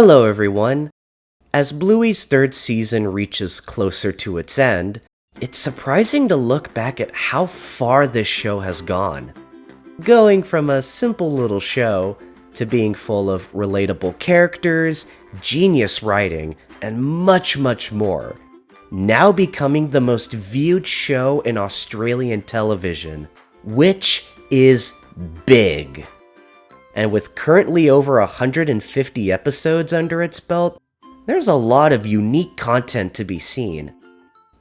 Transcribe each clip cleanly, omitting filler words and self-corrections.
Hello everyone! As Bluey's third season reaches closer to its end, it's surprising to look back at how far this show has gone. Going from a simple little show to being full of relatable characters, genius writing, and much, much more. Now becoming the most viewed show in Australian television, which is big. And with currently over 150 episodes under its belt, there's a lot of unique content to be seen.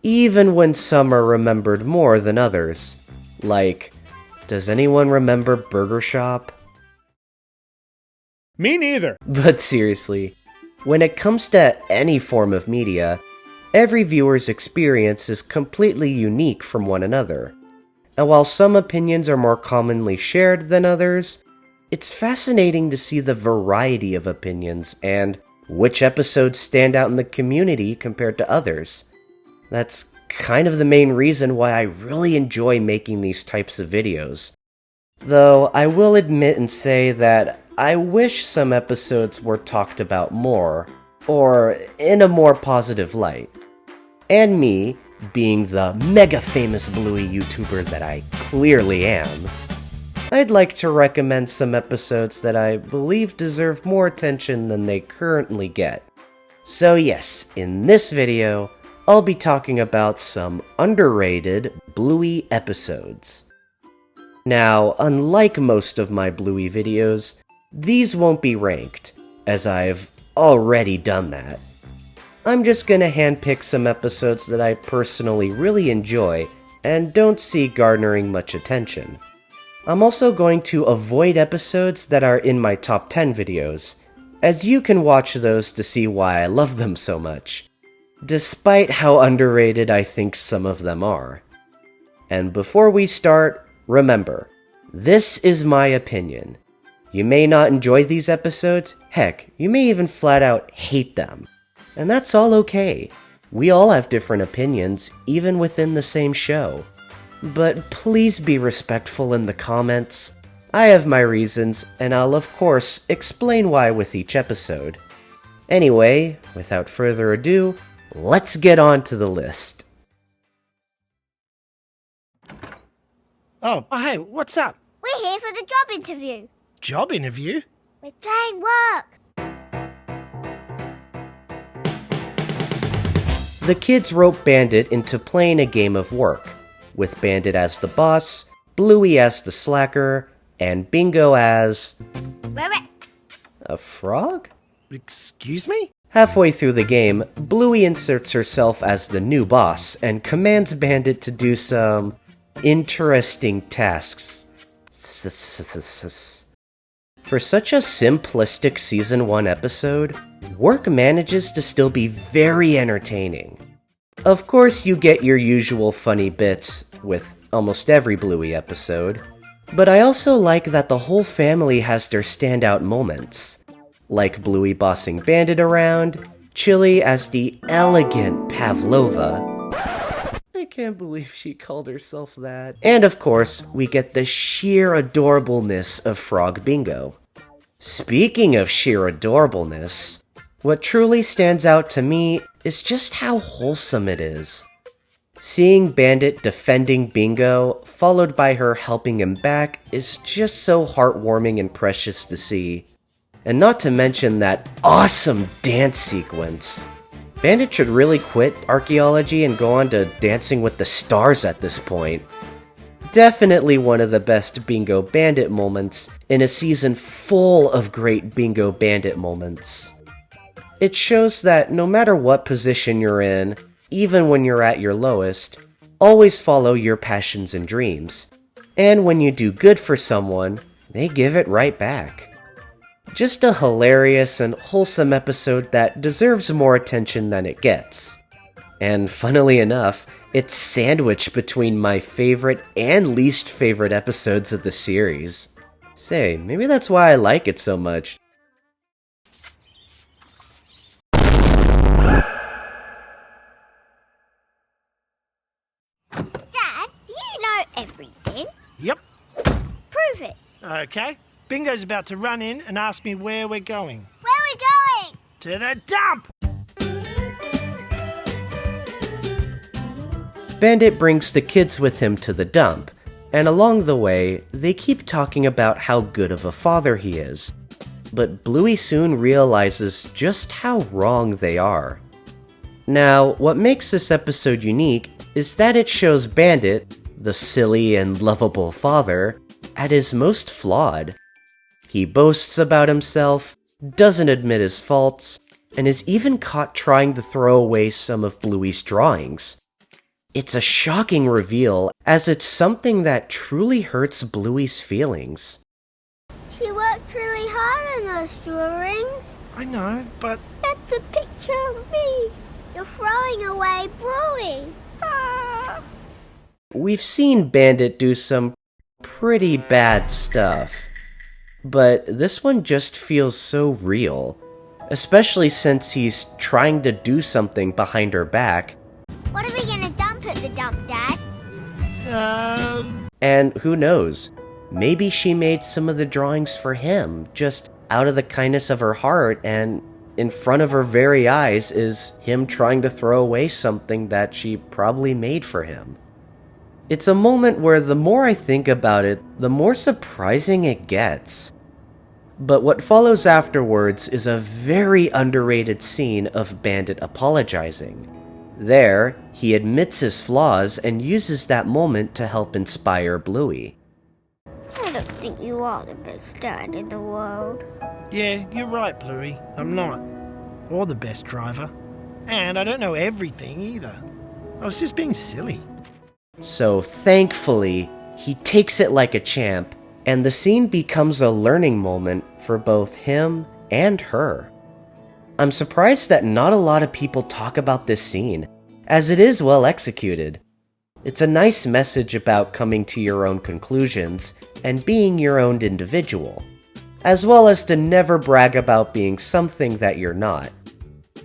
Even when some are remembered more than others. Like, does anyone remember Burger Shop? Me neither. But seriously, when it comes to any form of media, every viewer's experience is completely unique from one another. And while some opinions are more commonly shared than others, it's fascinating to see the variety of opinions and which episodes stand out in the community compared to others. That's kind of the main reason why I really enjoy making these types of videos. Though I will admit and say that I wish some episodes were talked about more, or in a more positive light. And me, being the mega famous Bluey YouTuber that I clearly am, I'd like to recommend some episodes that I believe deserve more attention than they currently get. So yes, in this video, I'll be talking about some underrated Bluey episodes. Now, unlike most of my Bluey videos, these won't be ranked, as I've already done that. I'm just gonna handpick some episodes that I personally really enjoy and don't see garnering much attention. I'm also going to avoid episodes that are in my top 10 videos, as you can watch those to see why I love them so much, despite how underrated I think some of them are. And before we start, remember, this is my opinion. You may not enjoy these episodes, heck, you may even flat out hate them. And that's all okay. We all have different opinions, even within the same show. But please be respectful in the comments. I have my reasons, and I'll of course explain why with each episode. Anyway, without further ado, let's get on to the list. Oh, hey, what's up? We're here for the job interview. Job interview? We're playing work. The kids rope Bandit into playing a game of work, with Bandit as the boss, Bluey as the slacker, and Bingo as... a frog? Excuse me? Halfway through the game, Bluey inserts herself as the new boss and commands Bandit to do some interesting tasks. For such a simplistic Season 1 episode, work manages to still be very entertaining. Of course, you get your usual funny bits with almost every Bluey episode, but I also like that the whole family has their standout moments, like Bluey bossing Bandit around, Chili as the elegant Pavlova. I can't believe she called herself that. And of course, we get the sheer adorableness of Frog Bingo. Speaking of sheer adorableness, what truly stands out to me is just how wholesome it is. Seeing Bandit defending Bingo, followed by her helping him back, is just so heartwarming and precious to see. And not to mention that awesome dance sequence. Bandit should really quit archaeology and go on to Dancing with the Stars at this point. Definitely one of the best Bingo Bandit moments in a season full of great Bingo Bandit moments. It shows that no matter what position you're in, even when you're at your lowest, always follow your passions and dreams. And when you do good for someone, they give it right back. Just a hilarious and wholesome episode that deserves more attention than it gets. And funnily enough, it's sandwiched between my favorite and least favorite episodes of the series. Say, maybe that's why I like it so much. Dad, do you know everything? Yep. Prove it. Okay. Bingo's about to run in and ask me where we're going. Where are we going? To the dump! Bandit brings the kids with him to the dump, and along the way, they keep talking about how good of a father he is. But Bluey soon realizes just how wrong they are. Now, what makes this episode unique is that it shows Bandit, the silly and lovable father, at his most flawed. He boasts about himself, doesn't admit his faults, and is even caught trying to throw away some of Bluey's drawings. It's a shocking reveal, as it's something that truly hurts Bluey's feelings. She worked really hard on those drawings. I know, but That's a picture of me. You're throwing away Bluey. Ah. We've seen Bandit do some pretty bad stuff, but this one just feels so real, especially since he's trying to do something behind her back. What are we gonna dump at the dump, Dad? And who knows, maybe she made some of the drawings for him, just out of the kindness of her heart, and in front of her very eyes is him trying to throw away something that she probably made for him. It's a moment where the more I think about it, the more surprising it gets. But what follows afterwards is a very underrated scene of Bandit apologizing. There, he admits his flaws and uses that moment to help inspire Bluey. I don't think you are the best dad in the world. yeah, you're right, Bluey. I'm not. Or the best driver. And I don't know everything either. I was just being silly. So thankfully, he takes it like a champ, and the scene becomes a learning moment for both him and her. I'm surprised that not a lot of people talk about this scene, as it is well executed. It's a nice message about coming to your own conclusions and being your own individual, as well as to never brag about being something that you're not.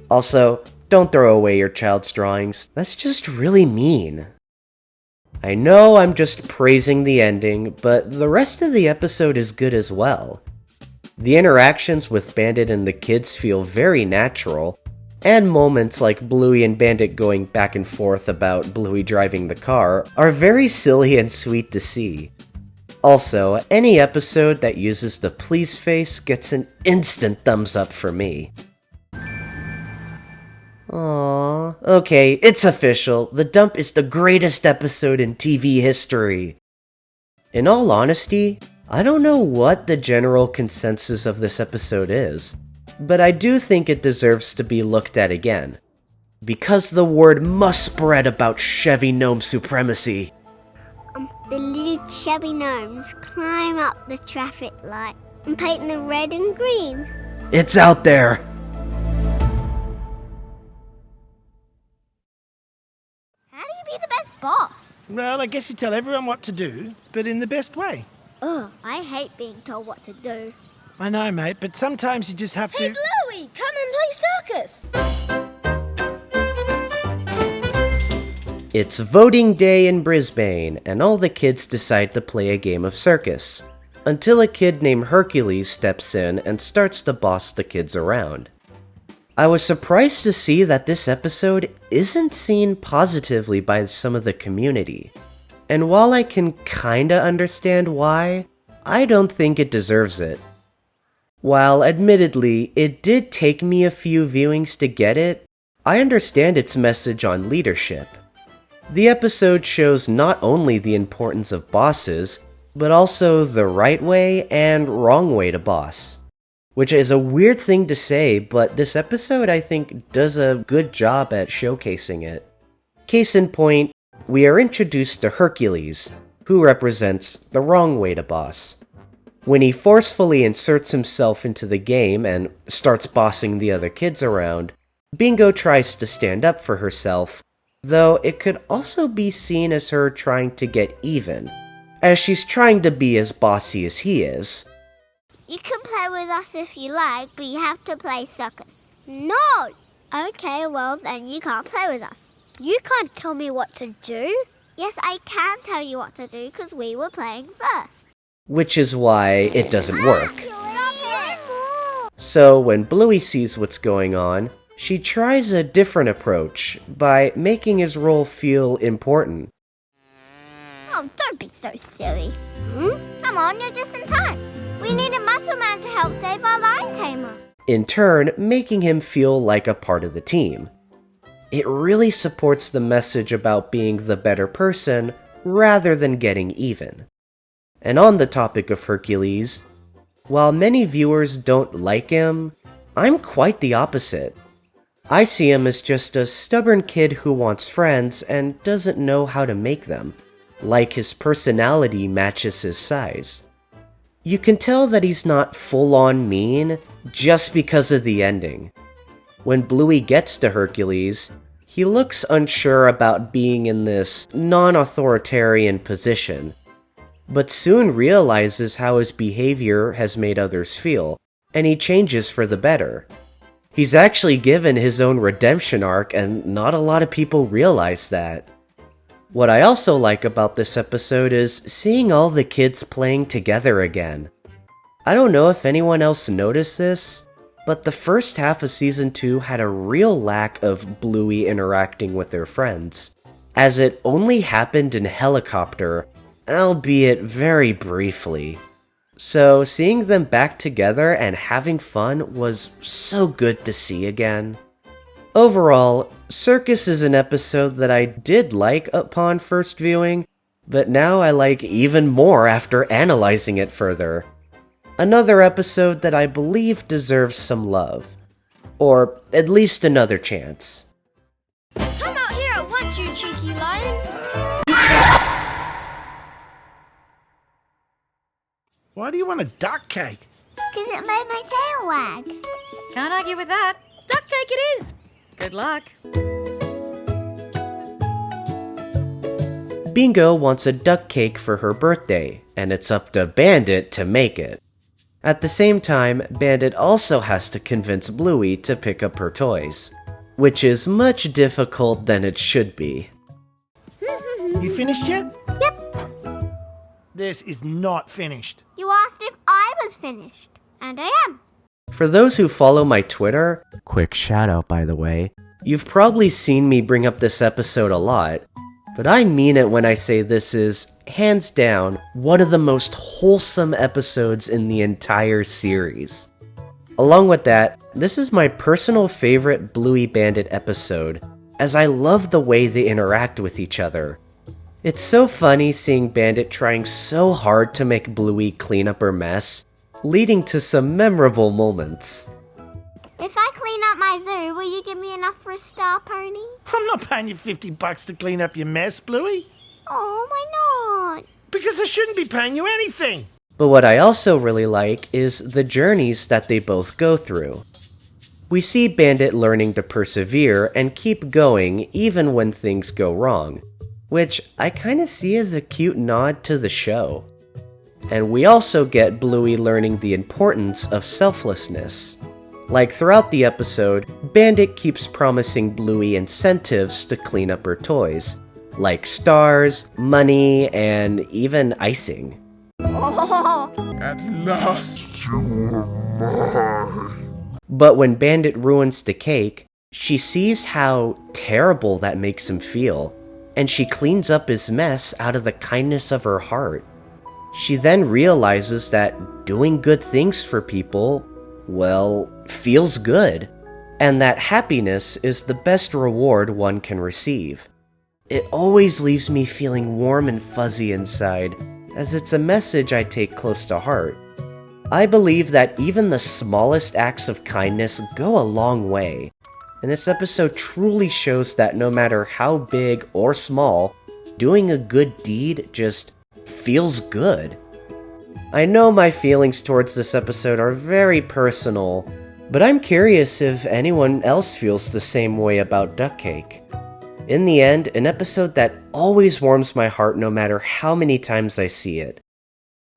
Also, don't throw away your child's drawings. That's just really mean. I know I'm just praising the ending, but the rest of the episode is good as well. The interactions with Bandit and the kids feel very natural, and moments like Bluey and Bandit going back and forth about Bluey driving the car are very silly and sweet to see. Also, any episode that uses the please face gets an instant thumbs up for me. Aww, okay, it's official. The Dump is the greatest episode in TV history. In all honesty, I don't know what the general consensus of this episode is, but I do think it deserves to be looked at again, because the word must spread about Chevy Gnome supremacy. The little chubby gnomes climb up the traffic light and paint them red and green. It's out there! How do you be the best boss? Well, I guess you tell everyone what to do, but in the best way. Ugh, I hate being told what to do. I know, mate, but sometimes you just have Hey, to... Bluey, come and play circus! It's voting day in Brisbane, and all the kids decide to play a game of circus, until a kid named Hercules steps in and starts to boss the kids around. I was surprised to see that this episode isn't seen positively by some of the community, and while I can kinda understand why, I don't think it deserves it. While admittedly, it did take me a few viewings to get it, I understand its message on leadership. The episode shows not only the importance of bosses, but also the right way and wrong way to boss. Which is a weird thing to say, but this episode I think does a good job at showcasing it. Case in point, we are introduced to Hercules, who represents the wrong way to boss. When he forcefully inserts himself into the game and starts bossing the other kids around, Bingo tries to stand up for herself, though it could also be seen as her trying to get even, as she's trying to be as bossy as he is. You can play with us if you like, but you have to play circus. No! Okay, well then you can't play with us. You can't tell me what to do. Yes, I can tell you what to do because we were playing first. Which is why it doesn't work. So when Bluey sees what's going on, she tries a different approach by making his role feel important. Oh, don't be so silly. Come on, you're just in time. We need a muscle man to help save our lion tamer. In turn, making him feel like a part of the team. It really supports the message about being the better person rather than getting even. And on the topic of Hercules, while many viewers don't like him, I'm quite the opposite. I see him as just a stubborn kid who wants friends and doesn't know how to make them, like his personality matches his size. You can tell that he's not full-on mean just because of the ending. When Bluey gets to Hercules, he looks unsure about being in this non-authoritarian position, but soon realizes how his behavior has made others feel, and he changes for the better. He's actually given his own redemption arc, and not a lot of people realize that. What I also like about this episode is seeing all the kids playing together again. I don't know if anyone else noticed this, but the first half of Season 2 had a real lack of Bluey interacting with their friends, as it only happened in helicopter, albeit very briefly. So seeing them back together and having fun was so good to see again. Overall, Circus is an episode that I did like upon first viewing, but now I like even more after analyzing it further. Another episode that I believe deserves some love. Or at least another chance. Come out here at once, you cheeky lion. Why do you want a duck cake? Because it made my tail wag. Can't argue with that. Duck cake it is. Good luck. Bingo wants a duck cake for her birthday, and it's up to Bandit to make it. At the same time, Bandit also has to convince Bluey to pick up her toys, which is much difficult than it should be. You finished yet? Yep. This is not finished. You asked if I was finished, and I am. For those who follow my Twitter, quick shout out by the way, you've probably seen me bring up this episode a lot, but I mean it when I say this is, hands down, one of the most wholesome episodes in the entire series. Along with that, this is my personal favorite Bluey Bandit episode, as I love the way they interact with each other. It's so funny seeing Bandit trying so hard to make Bluey clean up her mess, leading to some memorable moments. If I clean up my zoo, will you give me enough for a star pony? I'm not paying you $50 to clean up your mess, Bluey. Oh, why not? Because I shouldn't be paying you anything. But what I also really like is the journeys that they both go through. We see Bandit learning to persevere and keep going even when things go wrong, which I kinda see as a cute nod to the show. And we also get Bluey learning the importance of selflessness. Like throughout the episode, Bandit keeps promising Bluey incentives to clean up her toys, like stars, money, and even icing. At last you are mine. But when Bandit ruins the cake, she sees how terrible that makes him feel, and she cleans up his mess out of the kindness of her heart. She then realizes that doing good things for people, well, feels good, and that happiness is the best reward one can receive. It always leaves me feeling warm and fuzzy inside, as it's a message I take close to heart. I believe that even the smallest acts of kindness go a long way, and this episode truly shows that no matter how big or small, doing a good deed just feels good. I know my feelings towards this episode are very personal, but I'm curious if anyone else feels the same way about Duck Cake. In the end, an episode that always warms my heart no matter how many times I see it.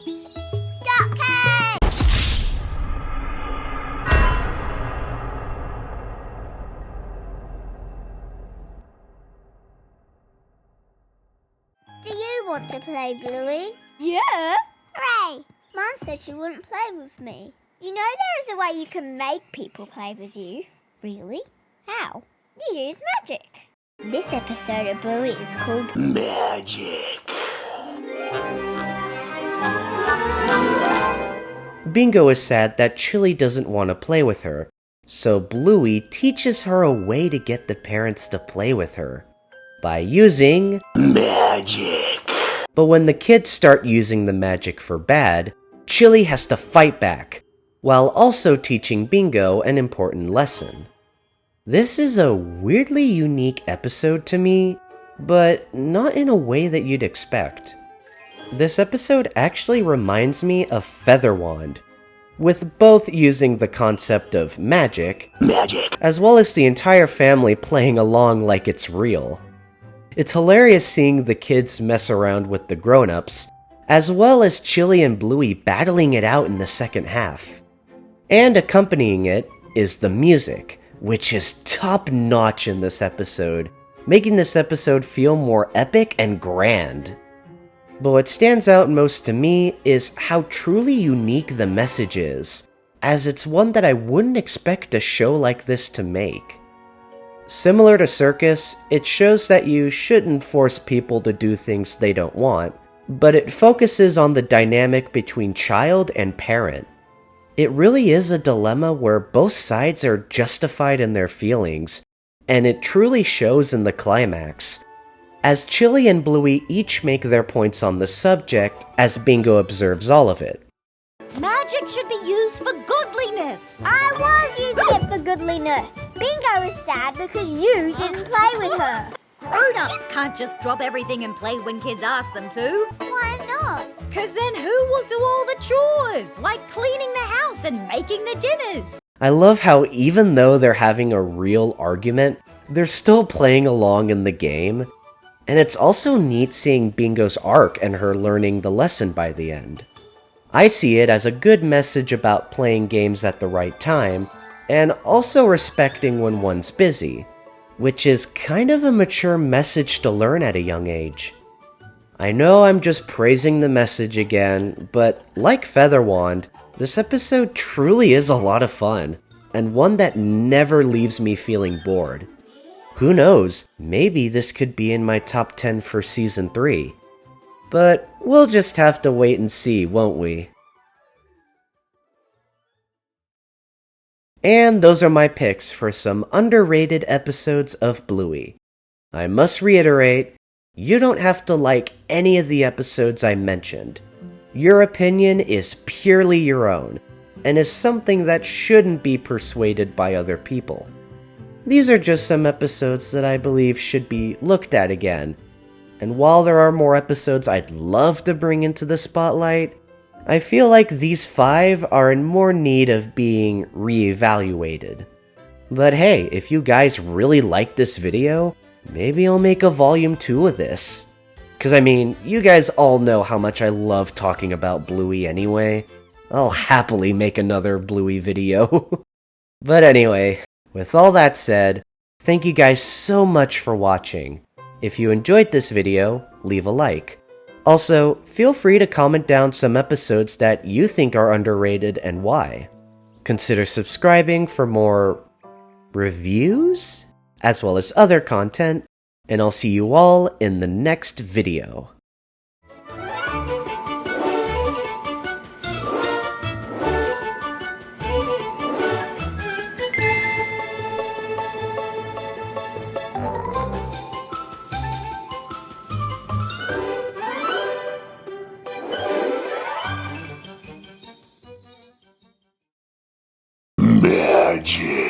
Duck cake! Do you want to play, Bluey? Yeah. Hooray! Mom said she wouldn't play with me. You know there is a way you can make people play with you. Really? How? You use magic. This episode of Bluey is called Magic. Bingo is sad that Chili doesn't want to play with her, so Bluey teaches her a way to get the parents to play with her by using magic. But when the kids start using the magic for bad, Chili has to fight back, while also teaching Bingo an important lesson. This is a weirdly unique episode to me, but not in a way that you'd expect. This episode actually reminds me of Feather Wand, with both using the concept of magic, as well as the entire family playing along like it's real. It's hilarious seeing the kids mess around with the grown-ups, as well as Chili and Bluey battling it out in the second half. And accompanying it is the music, which is top-notch in this episode, making this episode feel more epic and grand. But what stands out most to me is how truly unique the message is, as it's one that I wouldn't expect a show like this to make. Similar to Circus, it shows that you shouldn't force people to do things they don't want, but it focuses on the dynamic between child and parent. It really is a dilemma where both sides are justified in their feelings, and it truly shows in the climax, as Chili and Bluey each make their points on the subject as Bingo observes all of it. Magic should be used for goodliness. I was using it for goodliness. Bingo is sad because you didn't play with her. Grown-ups can't just drop everything and play when kids ask them to. Why not? Because then who will do all the chores, like cleaning the house and making the dinners? I love how even though they're having a real argument, they're still playing along in the game. And it's also neat seeing Bingo's arc and her learning the lesson by the end. I see it as a good message about playing games at the right time, and also respecting when one's busy, which is kind of a mature message to learn at a young age. I know I'm just praising the message again, but like Feather Wand, this episode truly is a lot of fun, and one that never leaves me feeling bored. Who knows, maybe this could be in my top 10 for Season 3. But we'll just have to wait and see, won't we? And those are my picks for some underrated episodes of Bluey. I must reiterate, you don't have to like any of the episodes I mentioned. Your opinion is purely your own, and is something that shouldn't be persuaded by other people. These are just some episodes that I believe should be looked at again, and while there are more episodes I'd love to bring into the spotlight, I feel like these 5 are in more need of being re-evaluated. But hey, if you guys really like this video, maybe I'll make a volume 2 of this. Cause I mean, you guys all know how much I love talking about Bluey anyway. I'll happily make another Bluey video. But anyway, with all that said, thank you guys so much for watching. If you enjoyed this video, leave a like. Also, feel free to comment down some episodes that you think are underrated and why. Consider subscribing for more reviews, as well as other content, and I'll see you all in the next video. Magic.